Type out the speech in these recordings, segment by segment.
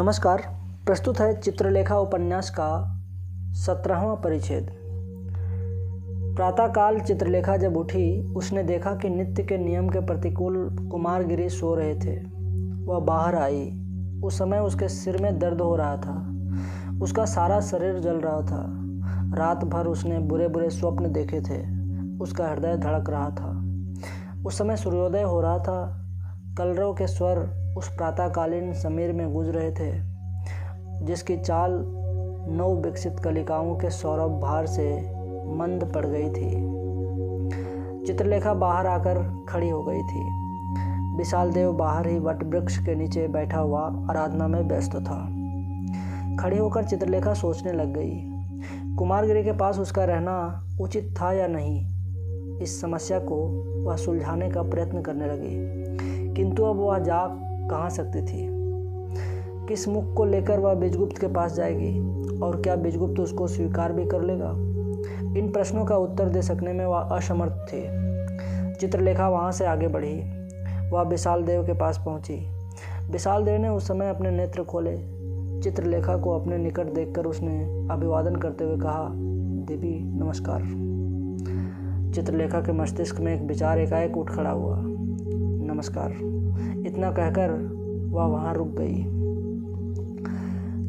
नमस्कार। प्रस्तुत है चित्रलेखा उपन्यास का 17वां परिच्छेद। प्रातःकाल चित्रलेखा जब उठी, उसने देखा कि नित्य के नियम के प्रतिकूल कुमारगिरी सो रहे थे। वह बाहर आई। उस समय उसके सिर में दर्द हो रहा था। उसका सारा शरीर जल रहा था। रात भर उसने बुरे बुरे स्वप्न देखे थे। उसका हृदय धड़क रहा था। उस समय सूर्योदय हो रहा था। कलरव के स्वर उस प्रातःकालीन समीर में गूंज रहे थे, जिसकी चाल नव विकसित कलिकाओं के सौरभ भार से मंद पड़ गई थी। चित्रलेखा बाहर आकर खड़ी हो गई थी। विशाल देव बाहर ही वट वृक्ष के नीचे बैठा हुआ आराधना में व्यस्त था। खड़ी होकर चित्रलेखा सोचने लग गई। कुमारगिरी के पास उसका रहना उचित था या नहीं। इस समस्या को वह सुलझाने का प्रयत्न करने लगी, किंतु अब वह जा कहाँ सकती थी। किस मुख को लेकर वह बीजगुप्त के पास जाएगी, और क्या बीजगुप्त उसको स्वीकार भी कर लेगा। इन प्रश्नों का उत्तर दे सकने में वह असमर्थ थी। चित्रलेखा वहाँ से आगे बढ़ी। वह विशाल देव के पास पहुँची। विशाल देव ने उस समय अपने नेत्र खोले। चित्रलेखा को अपने निकट देखकर उसने अभिवादन करते हुए कहा, देवी नमस्कार। चित्रलेखा के मस्तिष्क में एक विचार एकाएक उठ खड़ा हुआ। नमस्कार, इतना कहकर वह वहाँ रुक गई।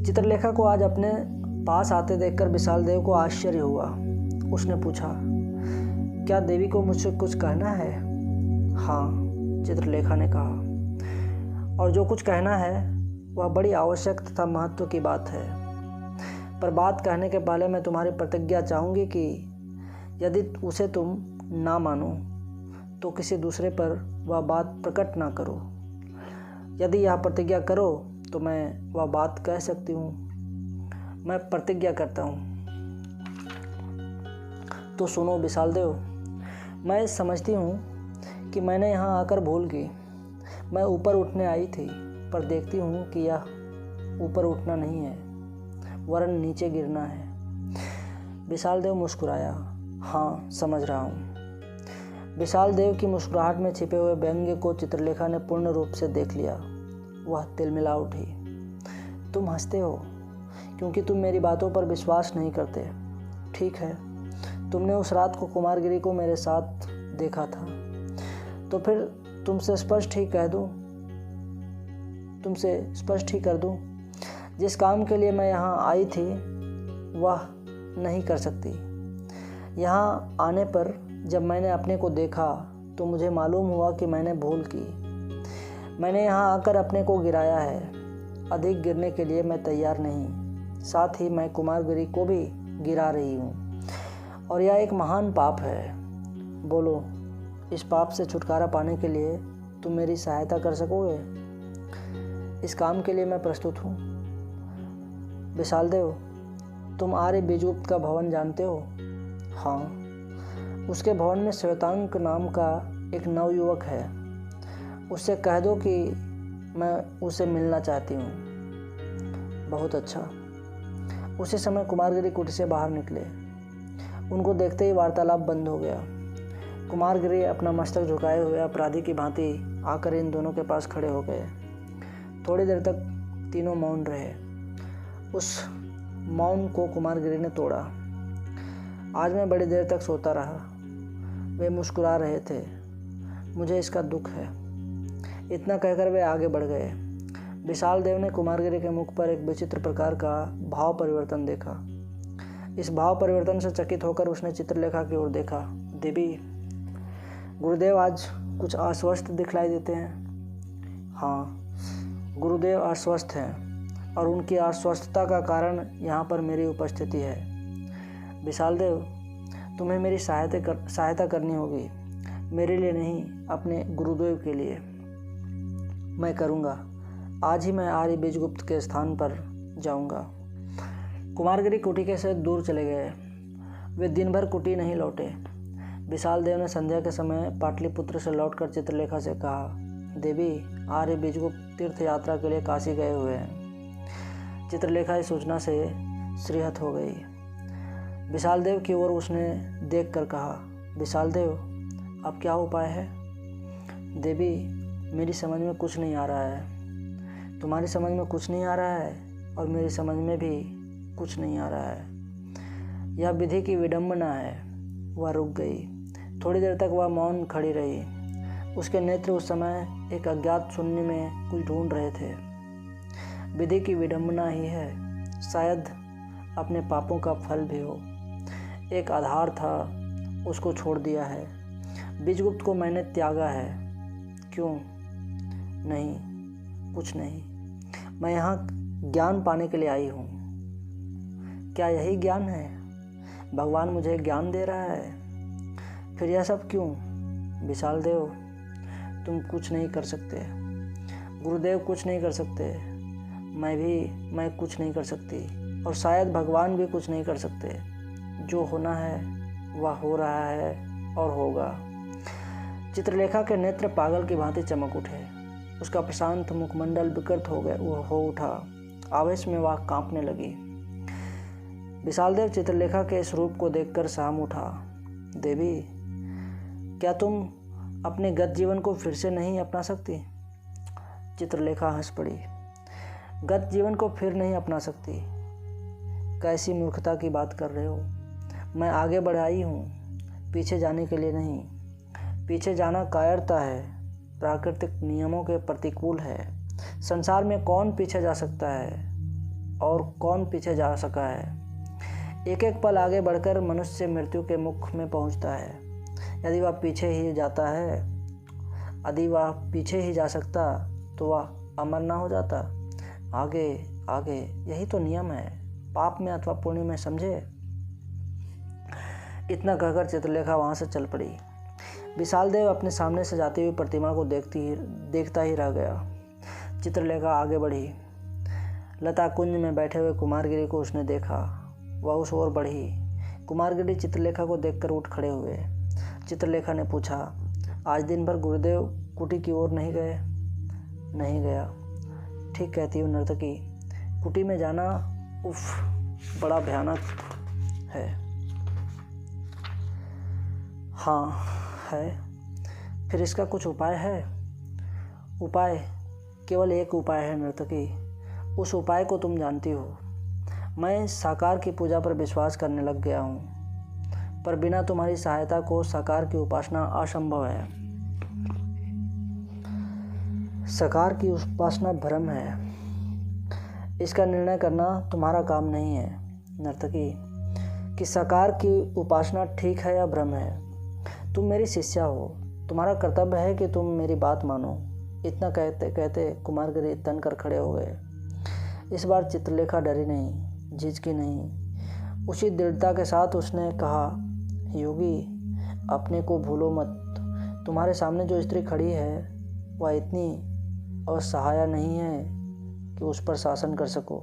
चित्रलेखा को आज अपने पास आते देखकर विशाल देव को आश्चर्य हुआ। उसने पूछा, क्या देवी को मुझसे कुछ कहना है? हाँ, चित्रलेखा ने कहा, और जो कुछ कहना है वह बड़ी आवश्यक तथा महत्व की बात है। पर बात कहने के पहले मैं तुम्हारी प्रतिज्ञा चाहूँगी कि यदि उसे तुम ना मानो तो किसी दूसरे पर वह बात प्रकट ना करो। यदि यह प्रतिज्ञा करो तो मैं वह बात कह सकती हूँ। मैं प्रतिज्ञा करता हूँ। तो सुनो विशाल देव, मैं समझती हूँ कि मैंने यहाँ आकर भूल की। मैं ऊपर उठने आई थी, पर देखती हूँ कि यह ऊपर उठना नहीं है, वरन नीचे गिरना है। विशाल देव मुस्कुराया। हाँ, समझ रहा हूँ। विशाल देव की मुस्कुराहट में छिपे हुए व्यंग्य को चित्रलेखा ने पूर्ण रूप से देख लिया। वह तिलमिला उठी। तुम हंसते हो क्योंकि तुम मेरी बातों पर विश्वास नहीं करते। ठीक है, तुमने उस रात को कुमारगिरी को मेरे साथ देखा था, तो फिर तुमसे स्पष्ट ही कर दूं, जिस काम के लिए मैं यहाँ आई थी वह नहीं कर सकती। यहाँ आने पर जब मैंने अपने को देखा तो मुझे मालूम हुआ कि मैंने भूल की। मैंने यहाँ आकर अपने को गिराया है। अधिक गिरने के लिए मैं तैयार नहीं। साथ ही मैं कुमारगिरी को भी गिरा रही हूँ, और यह एक महान पाप है। बोलो, इस पाप से छुटकारा पाने के लिए तुम मेरी सहायता कर सकोगे? इस काम के लिए मैं प्रस्तुत हूँ। विशाल देव, तुम आर्य बीजगुप्त का भवन जानते हो? हाँ, उसके भवन में श्वेतांक नाम का एक नवयुवक है। उससे कह दो कि मैं उसे मिलना चाहती हूँ। बहुत अच्छा। उसी समय कुमारगिरी कुटी से बाहर निकले। उनको देखते ही वार्तालाप बंद हो गया। कुमारगिरी अपना मस्तक झुकाए हुए अपराधी की भांति आकर इन दोनों के पास खड़े हो गए। थोड़ी देर तक तीनों मौन रहे। उस मौन को कुमारगिरी ने तोड़ा। आज मैं बड़ी देर तक सोता रहा। वे मुस्कुरा रहे थे। मुझे इसका दुख है। इतना कहकर वे आगे बढ़ गए। विशाल देव ने कुमारगिरी के मुख पर एक विचित्र प्रकार का भाव परिवर्तन देखा। इस भाव परिवर्तन से चकित होकर उसने चित्रलेखा की ओर देखा। देवी, गुरुदेव आज कुछ अस्वस्थ दिखलाई देते हैं। हाँ, गुरुदेव अस्वस्थ हैं, और उनकी अस्वस्थता का कारण यहाँ पर मेरी उपस्थिति है। विशाल देव, तुम्हें मेरी सहायता करनी होगी। मेरे लिए नहीं, अपने गुरुदेव के लिए। मैं करूँगा। आज ही मैं आर्य बीजगुप्त के स्थान पर जाऊँगा। कुमारगिरी कुटी के से दूर चले गए। वे दिन भर कुटी नहीं लौटे। विशाल देव ने संध्या के समय पाटलिपुत्र से लौटकर चित्रलेखा से कहा, देवी, आर्य बीजगुप्त तीर्थ यात्रा के लिए काशी गए हुए हैं। चित्रलेखा इस सूचना से श्रीहत हो गई। विशाल देव की ओर उसने देखकर कहा, विशाल देव, अब क्या उपाय है? देवी, मेरी समझ में कुछ नहीं आ रहा है। तुम्हारी समझ में कुछ नहीं आ रहा है और मेरी समझ में भी कुछ नहीं आ रहा है। यह विधि की विडंबना है। वह रुक गई। थोड़ी देर तक वह मौन खड़ी रही। उसके नेत्र उस समय एक अज्ञात शून्य में कुछ ढूंढ रहे थे। विधि की विडंबना ही है, शायद अपने पापों का फल भी हो। एक आधार था, उसको छोड़ दिया है। बीजगुप्त को मैंने त्यागा है। क्यों? नहीं, कुछ नहीं। मैं यहाँ ज्ञान पाने के लिए आई हूँ। क्या यही ज्ञान है? भगवान मुझे ज्ञान दे रहा है। फिर यह सब क्यों? विशाल देव, तुम कुछ नहीं कर सकते। गुरुदेव कुछ नहीं कर सकते। मैं कुछ नहीं कर सकती और शायद भगवान भी कुछ नहीं कर सकते। जो होना है वह हो रहा है और होगा। चित्रलेखा के नेत्र पागल की भांति चमक उठे। उसका प्रशांत मुखमंडल विकृत हो उठा। आवेश में वह कांपने लगी। विशालदेव चित्रलेखा के इस रूप को देखकर सहम उठा। देवी, क्या तुम अपने गत जीवन को फिर से नहीं अपना सकती? चित्रलेखा हंस पड़ी। गत जीवन को फिर नहीं अपना सकती? कैसी मूर्खता की बात कर रहे हो? मैं आगे बढ़ाई हूँ, पीछे जाने के लिए नहीं। पीछे जाना कायरता है, प्राकृतिक नियमों के प्रतिकूल है। संसार में कौन पीछे जा सकता है और कौन पीछे जा सका है? एक एक पल आगे बढ़कर मनुष्य मृत्यु के मुख में पहुंचता है। यदि वह पीछे ही जा सकता तो वह अमर ना हो जाता। आगे आगे, यही तो नियम है, पाप में अथवा पुण्य में, समझे? इतना कहकर चित्रलेखा वहां से चल पड़ी। विशालदेव अपने सामने से जाती हुई प्रतिमा को देखता ही रह गया। चित्रलेखा आगे बढ़ी। लता कुंज में बैठे हुए कुमारगिरी को उसने देखा। वह उस ओर बढ़ी। कुमारगिरी चित्रलेखा को देखकर उठ खड़े हुए। चित्रलेखा ने पूछा, आज दिन भर गुरुदेव कुटी की ओर नहीं गए? नहीं गया। ठीक कहती हूँ नर्तकी, कुटी में जाना उफ बड़ा भयानक है। हाँ है। फिर इसका कुछ उपाय है? उपाय? केवल एक उपाय है नर्तकी। उस उपाय को तुम जानती हो। मैं साकार की पूजा पर विश्वास करने लग गया हूँ, पर बिना तुम्हारी सहायता को साकार की उपासना असंभव है। साकार की उपासना भ्रम है। इसका निर्णय करना तुम्हारा काम नहीं है नर्तकी कि साकार की उपासना ठीक है या भ्रम है। तुम मेरी शिष्या हो, तुम्हारा कर्तव्य है कि तुम मेरी बात मानो। इतना कहते कहते कुमारगिरी तनकर खड़े हो गए। इस बार चित्रलेखा डरी नहीं, झिझकी नहीं। उसी दृढ़ता के साथ उसने कहा, योगी, अपने को भूलो मत। तुम्हारे सामने जो स्त्री खड़ी है वह इतनी असहाय नहीं है कि उस पर शासन कर सको।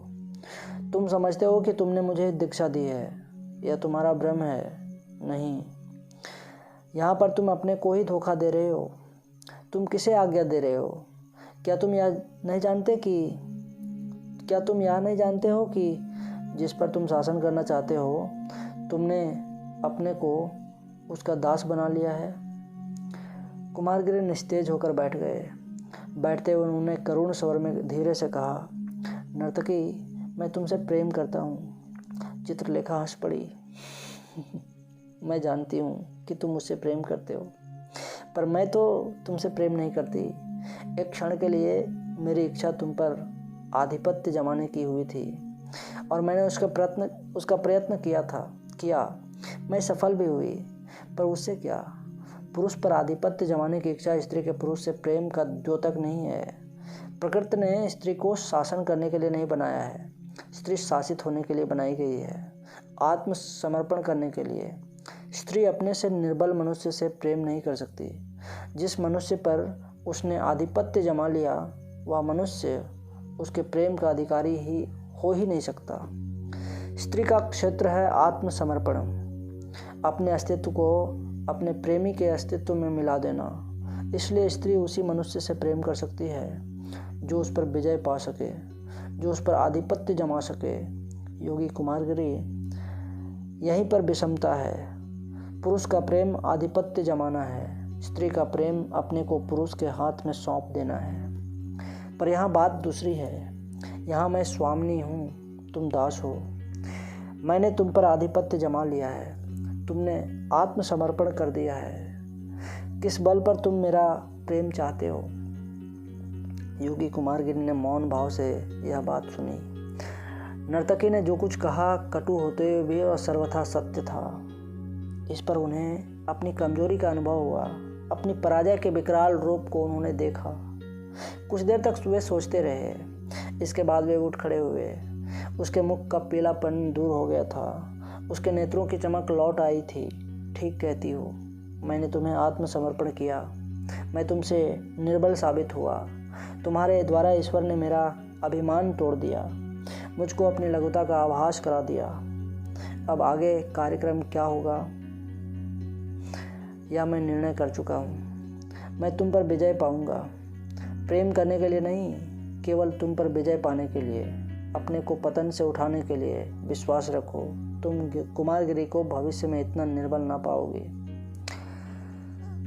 तुम समझते हो कि तुमने मुझे दीक्षा दी है, यह तुम्हारा भ्रम है। नहीं, यहाँ पर तुम अपने को ही धोखा दे रहे हो। तुम किसे आज्ञा दे रहे हो? क्या तुम यह नहीं जानते हो कि जिस पर तुम शासन करना चाहते हो, तुमने अपने को उसका दास बना लिया है? कुमारगिरी निस्तेज होकर बैठ गए। बैठते हुए उन्होंने करुण स्वर में धीरे से कहा, नर्तकी, मैं तुमसे प्रेम करता हूँ। चित्रलेखा हंस पड़ी। मैं जानती हूँ कि तुम मुझसे प्रेम करते हो, पर मैं तो तुमसे प्रेम नहीं करती। एक क्षण के लिए मेरी इच्छा तुम पर आधिपत्य जमाने की हुई थी और मैंने उसका प्रयत्न किया। मैं सफल भी हुई, पर उससे क्या? पुरुष पर आधिपत्य जमाने की इच्छा स्त्री के पुरुष से प्रेम का द्योतक नहीं है। प्रकृति ने स्त्री को शासन करने के लिए नहीं बनाया है। स्त्री शासित होने के लिए बनाई गई है, आत्मसमर्पण करने के लिए। स्त्री अपने से निर्बल मनुष्य से प्रेम नहीं कर सकती। जिस मनुष्य पर उसने आधिपत्य जमा लिया, वह मनुष्य उसके प्रेम का अधिकारी हो ही नहीं सकता। स्त्री का क्षेत्र है आत्मसमर्पण, अपने अस्तित्व को अपने प्रेमी के अस्तित्व में मिला देना। इसलिए स्त्री उसी मनुष्य से प्रेम कर सकती है जो उस पर विजय पा सके, जो उस पर आधिपत्य जमा सके। योगी कुमारगिरी, यहीं पर विषमता है। पुरुष का प्रेम आधिपत्य जमाना है, स्त्री का प्रेम अपने को पुरुष के हाथ में सौंप देना है। पर यहाँ बात दूसरी है। यहाँ मैं स्वामिनी हूँ, तुम दास हो। मैंने तुम पर आधिपत्य जमा लिया है, तुमने आत्मसमर्पण कर दिया है। किस बल पर तुम मेरा प्रेम चाहते हो? योगी कुमारगिरी ने मौन भाव से यह बात सुनी। नर्तकी ने जो कुछ कहा कटु होते हुए भी और सर्वथा सत्य था। इस पर उन्हें अपनी कमजोरी का अनुभव हुआ। अपनी पराजय के विकराल रूप को उन्होंने देखा। कुछ देर तक वे सोचते रहे। इसके बाद वे उठ खड़े हुए। उसके मुख का पीलापन दूर हो गया था। उसके नेत्रों की चमक लौट आई थी। ठीक कहती हो, मैंने तुम्हें आत्मसमर्पण किया। मैं तुमसे निर्बल साबित हुआ। तुम्हारे द्वारा ईश्वर ने मेरा अभिमान तोड़ दिया, मुझको अपनी लघुता का आभास करा दिया। अब आगे कार्यक्रम क्या होगा यह मैं निर्णय कर चुका हूँ। मैं तुम पर विजय पाऊंगा, प्रेम करने के लिए नहीं, केवल तुम पर विजय पाने के लिए, अपने को पतन से उठाने के लिए। विश्वास रखो, तुम कुमारगिरी को भविष्य में इतना निर्बल ना पाओगे।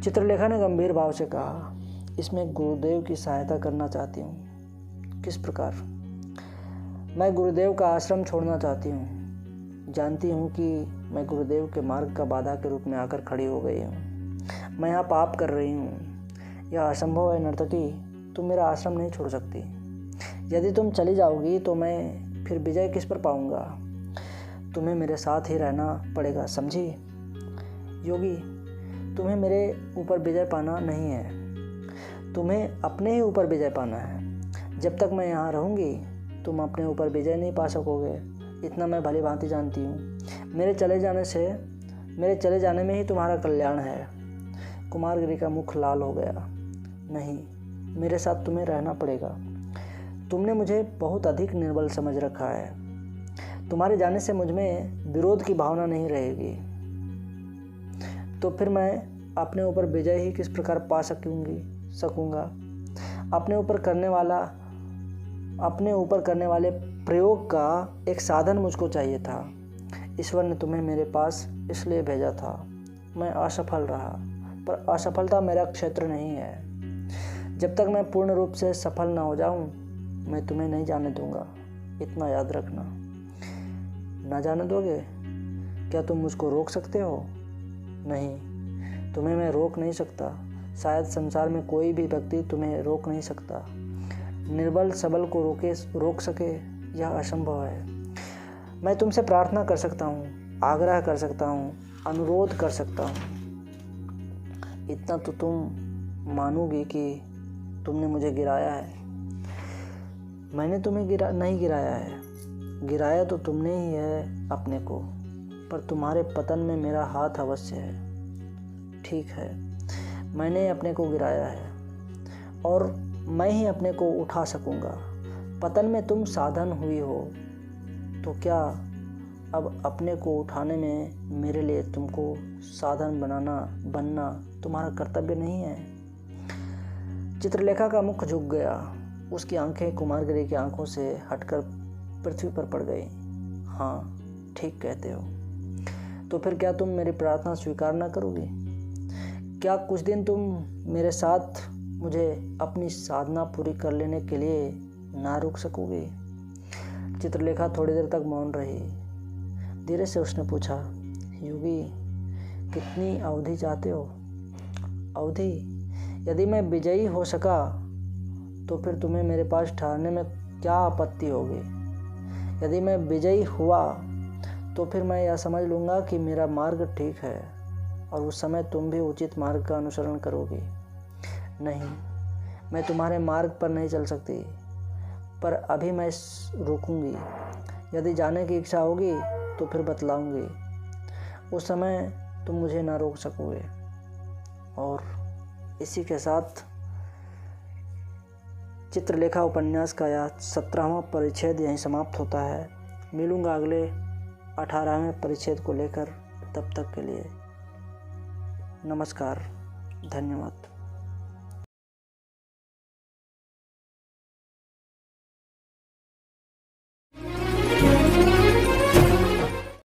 चित्रलेखा ने गंभीर भाव से कहा, इसमें गुरुदेव की सहायता करना चाहती हूँ। किस प्रकार? मैं गुरुदेव का आश्रम छोड़ना चाहती हूँ। जानती हूँ कि मैं गुरुदेव के मार्ग का बाधा के रूप में आकर खड़ी हो गई हूँ। मैं यहाँ पाप कर रही हूँ। यह असंभव है नर्तकी, तुम मेरा आश्रम नहीं छोड़ सकती। यदि तुम चली जाओगी तो मैं फिर विजय किस पर पाऊँगा? तुम्हें मेरे साथ ही रहना पड़ेगा, समझी? योगी, तुम्हें मेरे ऊपर विजय पाना नहीं है, तुम्हें अपने ही ऊपर विजय पाना है। जब तक मैं यहाँ रहूँगी तुम अपने ऊपर विजय नहीं पा सकोगे, इतना मैं भली भांति जानती हूँ। मेरे चले जाने में ही तुम्हारा कल्याण है। कुमारगिरी का मुख लाल हो गया। नहीं, मेरे साथ तुम्हें रहना पड़ेगा। तुमने मुझे बहुत अधिक निर्बल समझ रखा है। तुम्हारे जाने से मुझ में विरोध की भावना नहीं रहेगी, तो फिर मैं अपने ऊपर विजय ही किस प्रकार पा सकूंगा? अपने ऊपर करने वाले प्रयोग का एक साधन मुझको चाहिए था। ईश्वर ने तुम्हें मेरे पास इसलिए भेजा था। मैं असफल रहा, पर असफलता मेरा क्षेत्र नहीं है। जब तक मैं पूर्ण रूप से सफल ना हो जाऊं, मैं तुम्हें नहीं जाने दूंगा। इतना याद रखना। ना जाने दोगे? क्या तुम मुझको रोक सकते हो? नहीं, तुम्हें मैं रोक नहीं सकता। शायद संसार में कोई भी व्यक्ति तुम्हें रोक नहीं सकता। निर्बल सबल को रोक सके, यह असंभव है। मैं तुमसे प्रार्थना कर सकता हूँ, आग्रह कर सकता हूँ, अनुरोध कर सकता हूँ। इतना तो तुम मानोगी कि तुमने मुझे गिराया है। मैंने तुम्हें नहीं गिराया है। गिराया तो तुमने ही है अपने को, पर तुम्हारे पतन में मेरा हाथ अवश्य है। ठीक है, मैंने अपने को गिराया है और मैं ही अपने को उठा सकूंगा। पतन में तुम साधन हुई हो, तो क्या अब अपने को उठाने में मेरे लिए तुमको साधन बनना तुम्हारा कर्तव्य नहीं है? चित्रलेखा का मुख झुक गया। उसकी आंखें कुमारगिरी की आंखों से हटकर पृथ्वी पर पड़ गई। हाँ, ठीक कहते हो। तो फिर क्या तुम मेरी प्रार्थना स्वीकार न करोगी? क्या कुछ दिन तुम मेरे साथ मुझे अपनी साधना पूरी कर लेने के लिए ना रुक सकोगी? चित्रलेखा थोड़ी देर तक मौन रही। धीरे से उसने पूछा, योगी, कितनी अवधि चाहते हो? अवधि? यदि मैं विजयी हो सका तो फिर तुम्हें मेरे पास ठहरने में क्या आपत्ति होगी? यदि मैं विजयी हुआ तो फिर मैं यह समझ लूँगा कि मेरा मार्ग ठीक है और उस समय तुम भी उचित मार्ग का अनुसरण करोगी। नहीं, मैं तुम्हारे मार्ग पर नहीं चल सकती, पर अभी मैं रुकूंगी। यदि जाने की इच्छा होगी तो फिर बतलाऊंगी। उस समय तुम मुझे ना रोक सकोगे। और इसी के साथ चित्रलेखा उपन्यास का यह 17वां परिच्छेद यहीं समाप्त होता है। मिलूंगा अगले 18वें परिच्छेद को लेकर। तब तक के लिए नमस्कार, धन्यवाद।